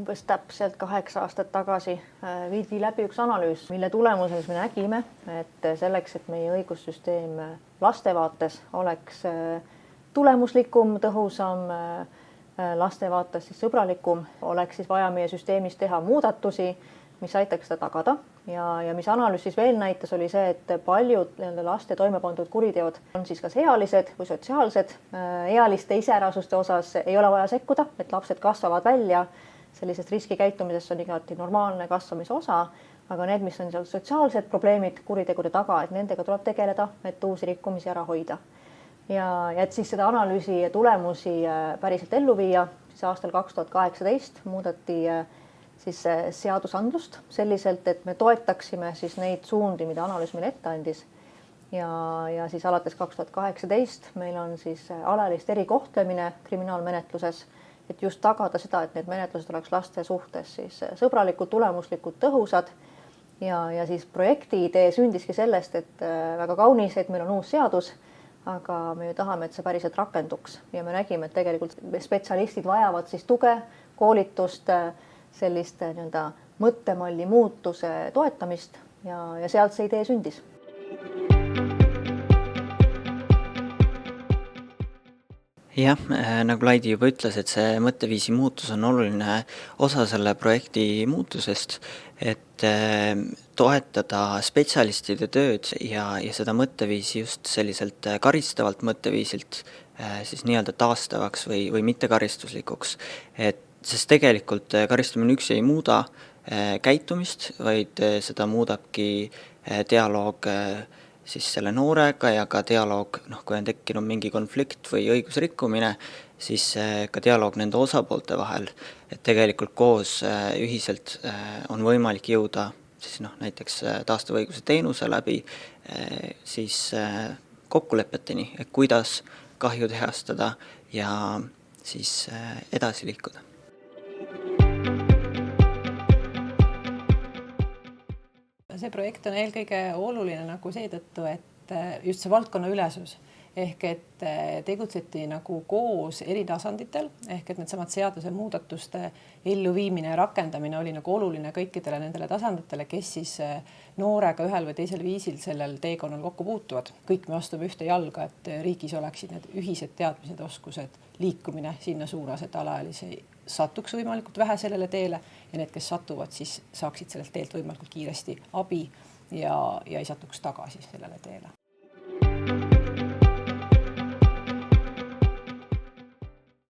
Umbes täpselt 8 aastat tagasi viidi läbi üks analüüs, mille tulemuses me nägime, et selleks, et meie õigussüsteem laste vaates oleks tulemuslikum, tõhusam, laste vaates siis sõbralikum, oleks siis vaja meie süsteemis teha muudatusi, mis aitaks seda tagada. Ja mis analüüs siis veel näitas, oli see, et paljud laste toimepandud kuriteod on siis kas ealised või sotsiaalsed. Ealiste iseärasuste osas ei ole vaja sekkuda, et lapsed kasvavad välja. Sellisest riskikäitumisest on igati normaalne kasvamise osa, aga need, mis on seal sotsiaalsed probleemid kuritegude taga, et nendega tuleb tegeleda, et uusi rikkumisi ära hoida. Ja et siis seda analüüsi tulemusi päriselt ellu viia, siis aastal 2018 muudeti siis seadusandlust selliselt, et me toetaksime siis neid suundi, mida analüüs meile ette andis. Ja siis alates 2018 meil on siis alalist erikohtlemine kriminaalmenetluses, et just tagada seda, et need menetlused oleks laste suhtes siis sõbralikud, tulemuslikud, tõhusad. Ja siis projekti idee sündiski sellest, et väga kaunis, et meil on uus seadus, aga me ju tahame, et see päriselt rakenduks. Ja me nägime, et tegelikult spetsialistid vajavad siis tuge, koolitust, sellist mõttemalli muutuse toetamist ja sealt see idee sündis. Jah, nagu Laidi juba ütles, et see mõtteviisi muutus on oluline osa selle projekti muutusest, et toetada spetsialistide tööd ja seda mõtteviisi just selliselt karistavalt mõtteviisilt siis nii-öelda taastavaks või mittekaristuslikuks. Sest tegelikult karistamine üksi ei muuda käitumist, vaid seda muudabki dialoog siis selle noorega ja ka dialoog, kui on tekkinud mingi konflikt või õigusrikkumine, siis ka dialoog nende osapoolte vahel. Et tegelikult koos ühiselt on võimalik jõuda siis näiteks taastava õiguse teenuse läbi siis kokkulepeteni, et kuidas kahjud heastada ja siis edasi liikuda. See projekt on eelkõige oluline nagu seetõttu, et just see valdkonna ülesus ehk et tegutseti nagu koos eri tasanditel ehk et needsamad seaduse muudatuste elluviimine ja rakendamine oli nagu oluline kõikidele nendele tasanditele, kes siis noorega ühel või teisel viisil sellel teekonnal kokku puutuvad. Kõik me astume ühte jalga, et riigis oleksid need ühised teadmised, oskused, liikumine sinna suunas, et alaealisi satuks võimalikult vähe sellele teele ja need, kes satuvad, siis saaksid sellelt teelt võimalikult kiiresti abi ja ei satuks tagasi sellele teele.